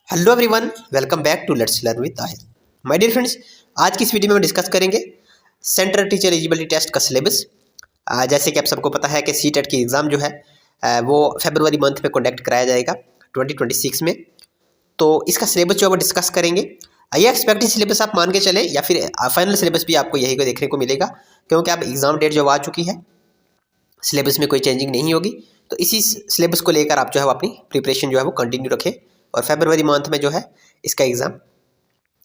Hello everyone, welcome back to let's learn with Tahir. My dear friends, आज की इस video में हम डिस्कस करेंगे सेंट्रल टीचर एलिजिबिलिटी टेस्ट का सिलेबस। जैसे कि आप सबको पता है कि सीटेट की एग्ज़ाम जो है वो फरवरी मंथ में कंडक्ट कराया जाएगा 2026 में। तो इसका सिलेबस जो है वो डिस्कस करेंगे। ये एक्सपेक्टेड सिलेबस आप मान के चले या फिर फाइनल सिलेबस भी आपको यही को देखने को मिलेगा, क्योंकि अब एग्ज़ाम डेट जो आ चुकी है, सिलेबस में कोई चेंजिंग नहीं होगी। तो इसी सिलेबस को लेकर आप जो है वो अपनी प्रिपरेशन जो है वो कंटिन्यू रखें और फरवरी मंथ में जो है इसका एग्ज़ाम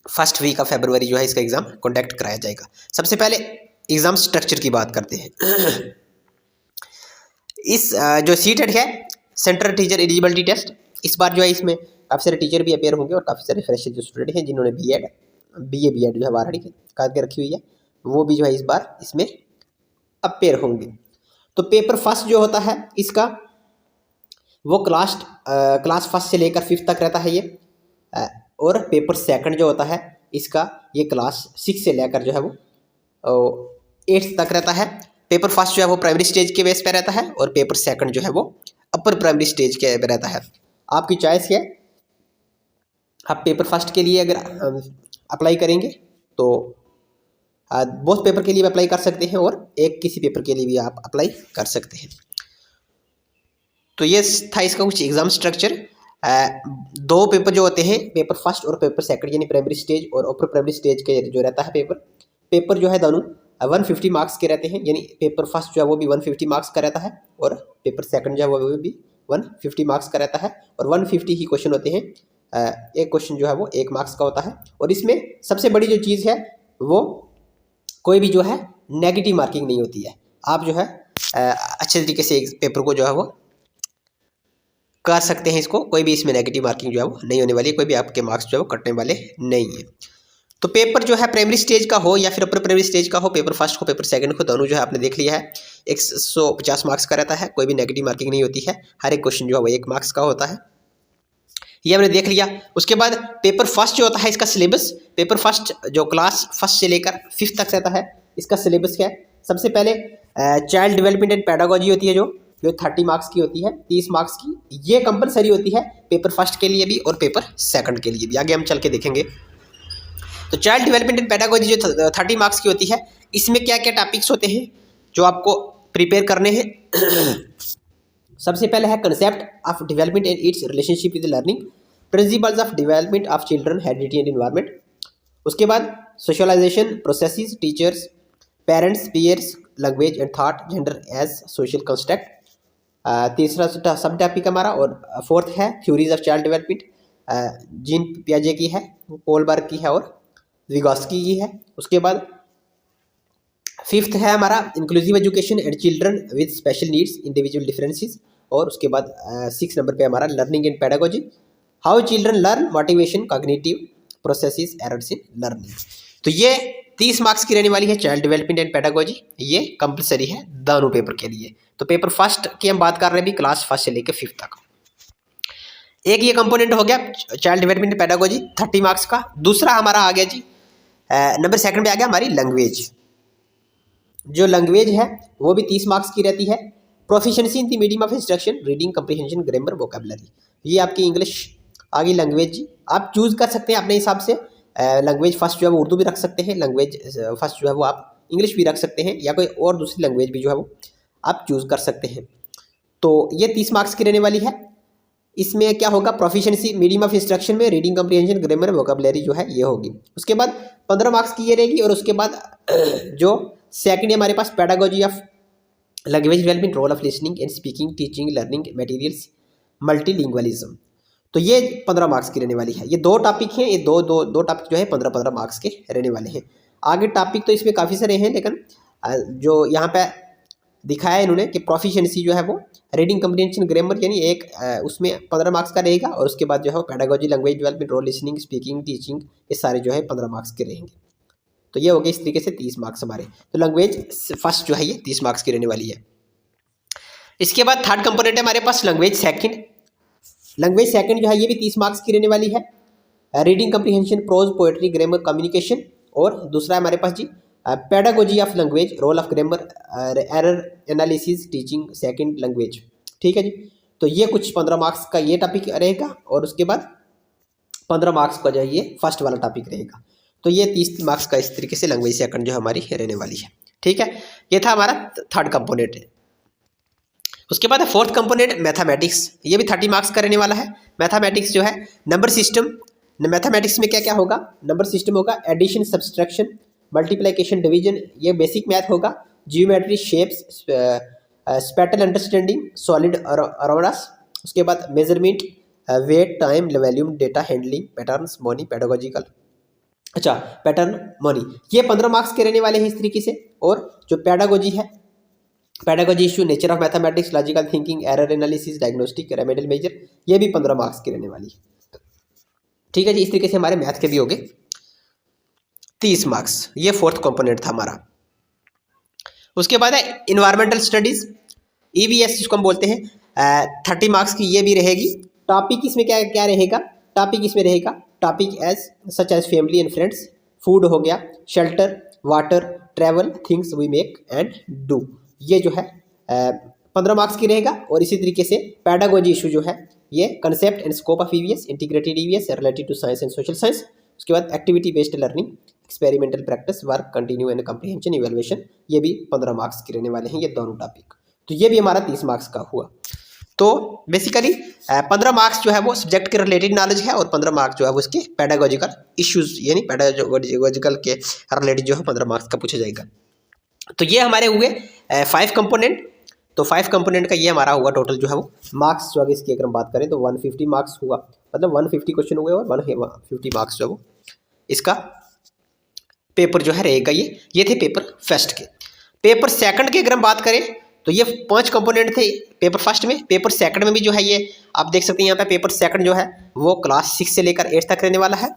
फर्स्ट वीक ऑफ फरवरी जो है इसका एग्ज़ाम कंडक्ट कराया जाएगा। सबसे पहले एग्ज़ाम स्ट्रक्चर की बात करते हैं। इस जो सीटेट है सेंट्रल टीचर एलिजिबिलिटी टेस्ट, इस बार जो है इसमें काफ़ी सारे टीचर भी अपेयर होंगे और काफ़ी सारे फ्रेशर जो स्टूडेंट हैं जिन्होंने बी एड जो है वारणी करके रखी हुई है, वो भी जो है इस बार इसमें अपेयर होंगे। तो पेपर फर्स्ट जो होता है इसका वो क्लास फर्स्ट से लेकर फिफ्थ तक रहता है ये, और पेपर सेकंड जो होता है इसका ये क्लास सिक्स से लेकर जो है वो एट्थ तक रहता है। पेपर फर्स्ट जो है वो प्राइमरी स्टेज के बेस पे रहता है और पेपर सेकंड जो है वो अपर प्राइमरी स्टेज के पे रहता है। आपकी चॉइस है, आप पेपर फर्स्ट के लिए अगर अप्लाई करेंगे तो बोथ पेपर के लिए भी अप्लाई कर सकते हैं और एक किसी पेपर के लिए भी आप अप्लाई कर सकते हैं। तो ये था इसका कुछ एग्ज़ाम स्ट्रक्चर। दो पेपर जो होते हैं, पेपर फर्स्ट और पेपर सेकंड, यानी प्राइमरी स्टेज और अपर प्राइमरी स्टेज के जो रहता है पेपर जो है दोनों 150 मार्क्स के रहते हैं। यानी पेपर फर्स्ट जो है वो भी 150 मार्क्स का रहता है और पेपर सेकंड जो है वो भी 150 मार्क्स का रहता है और 150 ही क्वेश्चन होते हैं। एक क्वेश्चन जो है वो 1 मार्क्स का होता है और इसमें सबसे बड़ी जो चीज़ है वो कोई भी जो है नेगेटिव मार्किंग नहीं होती है। आप जो है अच्छे तरीके से पेपर को जो है वो कर सकते हैं। इसको कोई भी इसमें नेगेटिव मार्किंग जो है वो नहीं होने वाली है, कोई भी आपके मार्क्स जो है वो कटने वाले नहीं है। तो पेपर जो है प्राइमरी स्टेज का हो या फिर अपर प्राइमरी स्टेज का हो, पेपर फर्स्ट को पेपर सेकंड को, दोनों जो है आपने देख लिया है 150 मार्क्स का रहता है, कोई भी नेगेटिव मार्किंग नहीं होती है। हर एक क्वेश्चन जो है वो 1 मार्क्स का होता है, ये हमने देख लिया। उसके बाद पेपर फर्स्ट जो होता है इसका सिलेबस, पेपर फर्स्ट जो क्लास फर्स्ट से लेकर फिफ्थ तक रहता है, इसका सिलेबस क्या है? सबसे पहले चाइल्ड डेवलपमेंट एंड पेडागोजी होती है जो 30 मार्क्स की होती है, 30 मार्क्स की, ये कंपलसरी होती है पेपर फर्स्ट के लिए भी और पेपर सेकंड के लिए भी। आगे हम चल के देखेंगे। तो चाइल्ड डेवलपमेंट एंड पेडागोजी जो 30 मार्क्स की होती है, इसमें क्या क्या टॉपिक्स होते हैं जो आपको प्रिपेयर करने हैं। सबसे पहले है concept of development and its relationship with learning, principles of development of children, heredity and environment. उसके बाद socialisation processes, teachers, parents, peers, language and thought, gender as social construct. तीसरा सब टॉपिक हमारा और फोर्थ है theories of child development, Jean पियाजे की है, Kohlberg की है और विगोस्की की है। उसके बाद फिफ्थ है हमारा inclusive education and children with special needs, individual differences. और उसके बाद 6 नंबर पे हमारा learning and pedagogy, how children learn, motivation, cognitive processes, errors in learning. तो ये 30 मार्क्स की रहने वाली है चाइल्ड डेवलपमेंट एंड पेडागोजी, ये कंपलसरी है दोनों पेपर के लिए। तो पेपर फर्स्ट की हम बात कर रहे हैं भी, क्लास फर्स्ट से लेकर फिफ्थ तक। एक ये कंपोनेंट हो गया child development and pedagogy 30 marks का। दूसरा हमारा आ गया जी नंबर सेकंड पे आ गया हमारी लैंग्वेज। जो लैंग्वेज है वो भी 30 मार्क्स की रहती है। Proficiency in the medium of instruction, reading comprehension, grammar, vocabulary, ये आपकी इंग्लिश आ गई लैंग्वेज जी। आप चूज़ कर सकते हैं अपने हिसाब से, लैंग्वेज फर्स्ट जो है वो उर्दू भी रख सकते हैं, लैंग्वेज फर्स्ट जो है वो आप इंग्लिश भी रख सकते हैं, या कोई और दूसरी लैंग्वेज भी जो है वो आप चूज़ कर सकते हैं। तो ये 30 मार्क्स की रहने वाली है। इसमें क्या होगा, प्रोफिशिएंसी मीडियम ऑफ इंस्ट्रक्शन में रीडिंग कम्प्रीहेंशन, ग्रामर, वोकैबुलरी जो है ये होगी। उसके बाद 15 मार्क्स की ये रहेगी और उसके बाद जो सेकंड है हमारे पास pedagogy of language development, role of listening and speaking, teaching, learning materials, multilingualism. तो ये 15 मार्क्स की रहने वाली है। ये दो टॉपिक हैं, ये दो टॉपिक जो है 15-15 मार्क्स के रहने वाले हैं। आगे टॉपिक तो इसमें काफ़ी सारे हैं, लेकिन जो यहाँ पे दिखाया है इन्होंने कि प्रोफिशिएंसी जो है वो रीडिंग कम्प्रीहेंशन, ग्रामर, यानी एक उसमें 15 मार्क्स का रहेगा और उसके बाद जो है pedagogy, language development, role, listening, speaking, teaching, ये सारे जो है 15 मार्क्स के रहेंगे। तो ये हो गए इस तरीके से 30 मार्क्स हमारे। तो लैंग्वेज फर्स्ट जो है ये 30 मार्क्स की रहने वाली है। इसके बाद थर्ड कंपोनेंट है हमारे पास लैंग्वेज सेकंड। लैंग्वेज सेकंड जो है ये भी 30 मार्क्स की रहने वाली है। Reading comprehension, prose, poetry, grammar, communication. और दूसरा है हमारे पास जी pedagogy of language, role of grammar, error analysis, teaching second language. ठीक है जी। तो ये कुछ 15 मार्क्स का ये टॉपिक रहेगा और उसके बाद 15 मार्क्स का जो है ये फर्स्ट वाला टॉपिक रहेगा। तो ये 30 मार्क्स का इस तरीके से लैंग्वेज सेकंड जो हमारी रहने वाली है। ठीक है, ये था हमारा थर्ड कंपोनेंट। उसके बाद है फोर्थ कंपोनेंट मैथमेटिक्स, ये भी 30 मार्क्स का रहने वाला है। मैथमेटिक्स जो है नंबर सिस्टम, मैथमेटिक्स में क्या क्या होगा, नंबर सिस्टम होगा, एडिशन, सब्सट्रैक्शन, मल्टीप्लिकेशन, डिवीजन, ये बेसिक मैथ होगा, geometry, shapes, spatial understanding, solid अरोरास, उसके बाद measurement, weight, time, volume, data handling, patterns, money, pedagogical, अच्छा पैटर्न, मनी, ये 15 मार्क्स के रहने वाले हैं इस तरीके से। और जो पेडागोजी है, pedagogy issue, nature of mathematics, logical thinking, error analysis, diagnostic, remedial measure, ये भी 15 मार्क्स की रहने वाली है। ठीक है जी, इस तरीके से हमारे मैथ के भी हो गए 30 मार्क्स, ये फोर्थ कंपोनेंट था हमारा। उसके बाद है इन्वायरमेंटल स्टडीज, ईवीएस जिसको हम बोलते हैं, 30 मार्क्स की ये भी रहेगी। टॉपिक इसमें क्या क्या रहेगा, टॉपिक इसमें रहेगा topic as such as family and friends, food हो गया, shelter, water, travel, things we make and do, ये जो है 15 मार्क्स की रहेगा। और इसी तरीके से पेडागोजी इशू जो है ये concept and scope of EVS, integrated EVS related to science and social science. उसके बाद activity based learning, experimental practice, work, continue and comprehension, evaluation, ये भी 15 मार्क्स के रहने वाले हैं ये दोनों टॉपिक। तो ये भी हमारा 30 मार्क्स का हुआ। तो बेसिकली 15 मार्क्स जो है वो सब्जेक्ट के रिलेटेड नॉलेज है और 15 मार्क्स जो है वो इसके पेडागोजिकल इश्यूज यानी पेडागोजिकल के रिलेटेड जो है 15 मार्क्स का पूछा जाएगा। तो ये हमारे हुए 5 कंपोनेंट। तो 5 कंपोनेंट का ये हमारा हुआ टोटल जो है वो मार्क्स जो है इसकी अगर हम बात करें तो 150 मार्क्स हुआ, मतलब 150 क्वेश्चन हुए और 150 मार्क्स जो है वो इसका पेपर जो है रहेगा। ये थे पेपर फर्स्ट के। पेपर सेकंड की अगर हम बात करें तो ये 5 कंपोनेंट थे पेपर फर्स्ट में। पेपर सेकंड में भी जो है ये आप देख सकते हैं यहाँ पे पेपर सेकंड जो है वो क्लास 6 से लेकर 8 तक रहने वाला है।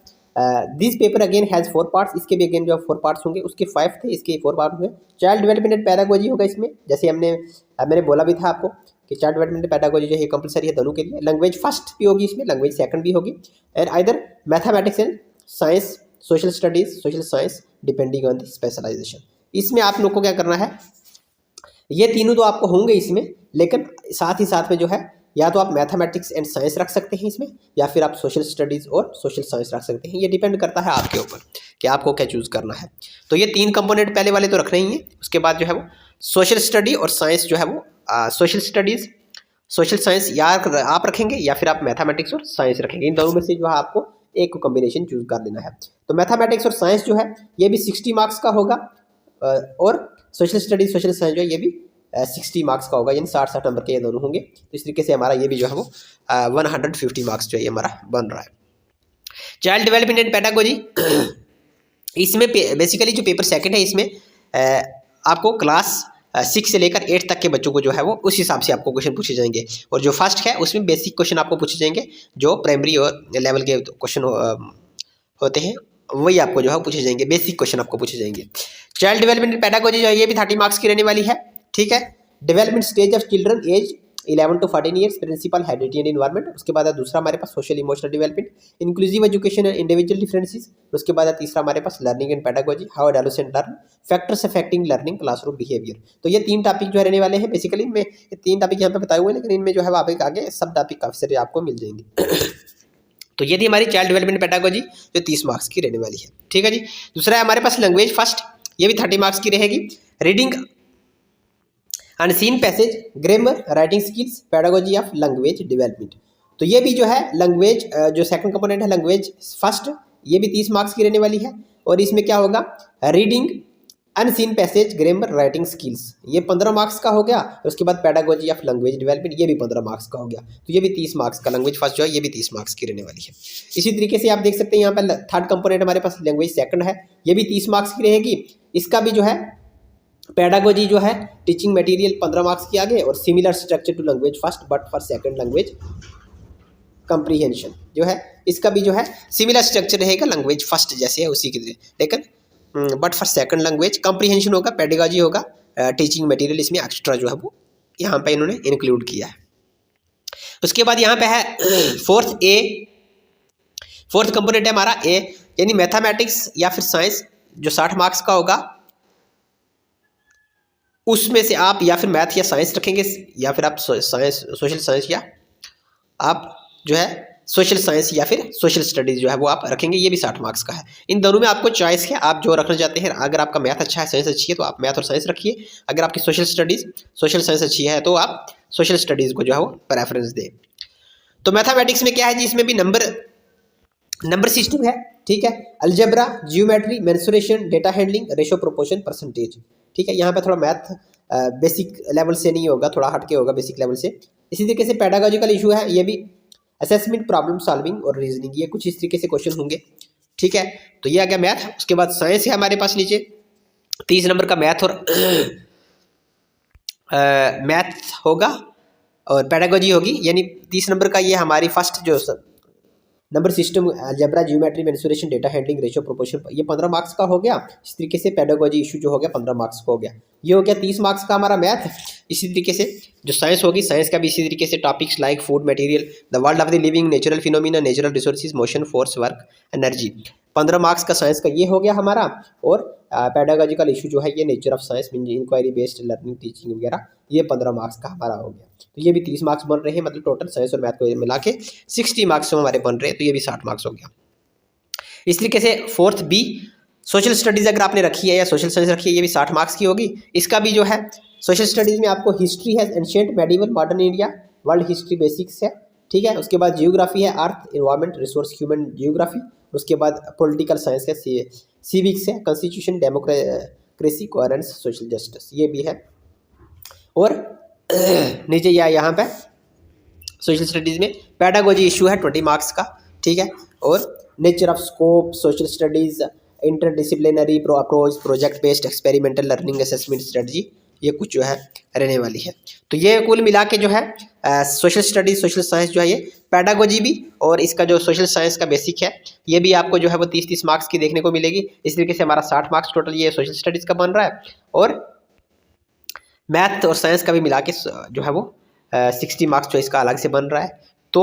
This paper again has 4 parts, इसके भी अगेन जो 4 पार्ट्स होंगे, उसके 5 थे, इसके 4 पार्ट हुए। चाइल्ड डेवलपमेंट एंड पैडागोजी होगा इसमें, जैसे मैंने बोला भी था आपको कि चाइल्ड डेवलपमेंट एंड पैडागोजी जो है कंपलसरी है दोनों के लिए। लैंग्वेज फर्स्ट भी होगी इसमें, लैंग्वेज सेकंड भी होगी, and either mathematics and science, social studies, social science, depending on the specialization. इसमें आप लोग को क्या करना है, ये तीनों तो आपको होंगे इसमें, लेकिन साथ ही साथ में जो है या तो आप मैथमेटिक्स एंड साइंस रख सकते हैं इसमें, या फिर आप सोशल स्टडीज़ और सोशल साइंस रख सकते हैं। ये डिपेंड करता है आपके ऊपर कि आपको क्या चूज़ करना है। तो ये 3 कंपोनेंट पहले वाले तो रखने ही हैं। उसके बाद जो है वो सोशल स्टडी और साइंस जो है वो सोशल स्टडीज़, सोशल साइंस या आप रखेंगे या फिर आप मैथमेटिक्स और साइंस रखेंगे। इन दोनों में से जो है आपको एक को कॉम्बिनेशन चूज़ कर लेना है। तो मैथमेटिक्स और साइंस जो है ये भी 60 मार्क्स का होगा, और सोशल स्टडीज, सोशल साइंस जो है ये भी 60 मार्क्स का होगा, यानी 60 नंबर के ये दोनों होंगे। तो इस तरीके से हमारा ये भी जो है वो 150 मार्क्स जो है ये हमारा बन रहा है। चाइल्ड डेवलपमेंट एंड पेडागोजी, इसमें बेसिकली जो पेपर सेकंड है इसमें आपको क्लास 6 से लेकर 8 तक के बच्चों को जो है वो उस हिसाब से आपको क्वेश्चन पूछे जाएंगे। और जो फर्स्ट है उसमें बेसिक क्वेश्चन आपको पूछे जाएंगे, जो प्राइमरी और लेवल के क्वेश्चन होते हैं वही आपको जो है पूछे जाएंगे, बेसिक क्वेश्चन आपको पूछे जाएंगे। चाइल्ड डेवलपमेंट पेडागोजी जो है ये भी 30 मार्क्स की रहने वाली है। ठीक है, development stage of children age 11 to 14 years, principle, heredity and environment. उसके बाद है दूसरा हमारे पास social emotional development, inclusive education and individual differences. उसके बाद है तीसरा हमारे पास learning and pedagogy, how adolescent learn, factors affecting learning, classroom behaviour. तो ये 3 टॉपिक जो रहने वाले हैं। बेसिकली मैं ये 3 टॉपिक यहाँ पे बताए हुए हैं, लेकिन इनमें जो है आगे सब टॉपिक काफी सारे आपको मिल जाएंगे। तो ये थी हमारी चाइल्ड डेवलपमेंट पेडागोजी जो 30 मार्क्स की रहने वाली है। ठीक है जी। दूसरा है हमारे पास लैंग्वेज फर्स्ट, ये भी 30 मार्क्स की रहेगी। Reading, unseen passage, grammar, writing skills, pedagogy of language development. तो ये भी जो है लैंग्वेज जो सेकंड कंपोनेंट है लैंग्वेज फर्स्ट, ये भी 30 मार्क्स की रहने वाली है। और इसमें क्या होगा, reading, unseen passage, grammar, writing skills, ये 15 मार्क्स का हो गया। उसके बाद पेडागोजी ऑफ लैंग्वेज डेवलपमेंट, ये भी 15 मार्क्स का हो गया। तो ये भी 30 मार्क्स का लैंग्वेज फर्स्ट जो है ये भी 30 मार्क्स की रहने वाली है। इसी तरीके से आप देख सकते हैं यहाँ पर थर्ड कंपोनेंट हमारे पास लैंग्वेज सेकंड है, ये भी 30 मार्क्स की रहेगी। इसका भी जो है पेडागोजी जो है टीचिंग मटेरियल 15 मार्क्स की आगे, और similar structure to language first but for second language comprehension जो है इसका भी जो है सिमिलर स्ट्रक्चर रहेगा लैंग्वेज फर्स्ट जैसे है उसी के लिए, लेकिन but for second language comprehension होगा, पेडागोजी होगा, टीचिंग मटेरियल इसमें एक्स्ट्रा जो है वो यहाँ पे इन्होंने इंक्लूड किया है। उसके बाद यहाँ पे है फोर्थ कंपोनेंट है हमारा ए, यानी मैथमेटिक्स या फिर साइंस जो 60 मार्क्स का होगा, उसमें से आप या फिर मैथ या साइंस रखेंगे, या फिर आप साइंस, सोशल साइंस, या आप जो है सोशल साइंस या फिर सोशल स्टडीज़ जो है वो आप रखेंगे, ये भी 60 मार्क्स का है। इन दोनों में आपको चॉइस है, आप जो रखना चाहते हैं। अगर आपका मैथ अच्छा है, साइंस अच्छी है, तो आप मैथ और साइंस रखिए। अगर आपकी सोशल स्टडीज़ सोशल साइंस अच्छी है तो आप सोशल स्टडीज़ को जो है वो प्रेफरेंस दें। तो मैथमेटिक्स में क्या है जी, इसमें भी नंबर सिस्टम है, ठीक है। Algebra, geometry, mensuration, data handling, ratio, proportion, percentage, ठीक है। यहाँ पे थोड़ा मैथ बेसिक लेवल से नहीं होगा, थोड़ा हटके होगा बेसिक लेवल से। इसी तरीके से पेडागोजिकल इशू है, ये भी असेसमेंट, प्रॉब्लम सॉल्विंग और रीजनिंग, ये कुछ इस तरीके से क्वेश्चन होंगे, ठीक है। तो ये आ गया मैथ। उसके बाद साइंस है हमारे पास नीचे 30 नंबर का मैथ और मैथ होगा और पेडागोजी होगी, यानी 30 नंबर का ये हमारी फर्स्ट जो number system, algebra, geometry, mensuration, data handling, ratio, proportion, ये 15 मार्क्स का हो गया। इस तरीके से पेडागोजी इशू जो हो गया 15 मार्क्स का हो गया। ये हो गया 30 मार्क्स का हमारा मैथ। इसी तरीके से जो साइंस होगी, साइंस का भी इसी तरीके से topics like food material, the world of the living, natural phenomena, natural resources, motion, force, work, energy, 15 marks का साइंस का ये हो गया हमारा। और पेडागोजिकल इशू जो है ये nature of science, inquiry based learning, teaching वगैरह, ये 15 मार्क्स का हमारा हो गया। तो ये भी 30 मार्क्स बन रहे हैं, मतलब टोटल साइंस और मैथ को मिला के 60 मार्क्स हमारे बन रहे हैं, तो ये भी 60 मार्क्स हो गया। इस तरीके से फोर्थ बी, सोशल स्टडीज़ अगर आपने रखी है या सोशल साइंस रखी है, ये भी 60 मार्क्स की होगी। इसका भी जो है सोशल स्टडीज़ में आपको हिस्ट्री है, ancient, medieval, modern India, world history basics है, ठीक है। उसके बाद जियोग्राफी है, अर्थ, एनवायरमेंट, रिसोर्स, ह्यूमन जियोग्राफी। उसके बाद पॉलिटिकल साइंस है, सिविक्स है, constitution, democracy, coherence, social justice, ये भी है। और नीचे या यहाँ पे सोशल स्टडीज़ में पेडागोजी इशू है 20 मार्क्स का, ठीक है। और nature of scope, social studies, interdisciplinary approach, project based, experimental learning, assessment strategy, ये कुछ जो है रहने वाली है। तो ये कुल मिला के जो है सोशल स्टडीज़, सोशल साइंस जो है ये पेडागोजी भी, और इसका जो सोशल साइंस का बेसिक है ये भी आपको जो है वो 30-30 मार्क्स की देखने को मिलेगी। इस तरीके से हमारा 60 मार्क्स टोटल ये सोशल स्टडीज़ का बन रहा है। और मैथ और साइंस का भी मिला के जो है वो 60 मार्क्स जो इसका अलग से बन रहा है। तो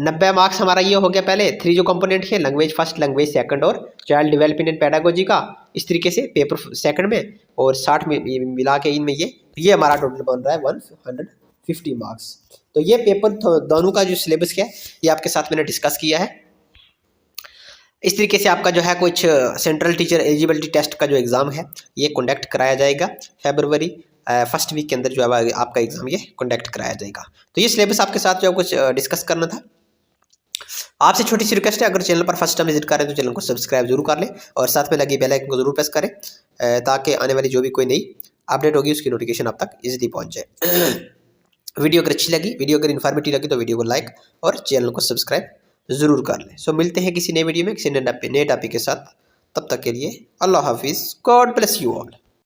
90 मार्क्स हमारा ये हो गया। पहले 3 जो कंपोनेंट है, लैंग्वेज फर्स्ट, लैंग्वेज सेकंड और चाइल्ड डेवलपमेंट एंड पेडागोजी का, इस तरीके से पेपर सेकंड में, और 60 में मिला के इनमें ये हमारा टोटल बन रहा है 150 मार्क्स। तो ये पेपर दोनों का जो सिलेबस क्या है ये आपके साथ मैंने डिस्कस किया है। इस तरीके से आपका जो है कुछ सेंट्रल टीचर एलिजिबिलिटी टेस्ट का जो एग्ज़ाम है ये कंडक्ट कराया जाएगा फरवरी फर्स्ट वीक के अंदर जो है आपका एग्ज़ाम ये कंडक्ट कराया जाएगा। तो ये सिलेबस आपके साथ जो कुछ डिस्कस करना था। आपसे छोटी सी रिक्वेस्ट है, अगर चैनल पर फर्स्ट टाइम विजिट करें तो चैनल को सब्सक्राइब जरूर कर लें और साथ में लगी बेल आइकन को जरूर प्रेस करें ताकि आने वाली जो भी कोई नई अपडेट होगी उसकी नोटिफिकेशन आप तक इजीली पहुंच जाए। वीडियो अगर अच्छी लगी, वीडियो अगर इन्फॉर्मेटिव लगी तो वीडियो को लाइक और चैनल को सब्सक्राइब जरूर कर लें। सो मिलते हैं किसी नए वीडियो में किसी नए टॉपिक के साथ। तब तक के लिए अल्लाह हाफिज़, गॉड ब्लेस यू ऑल।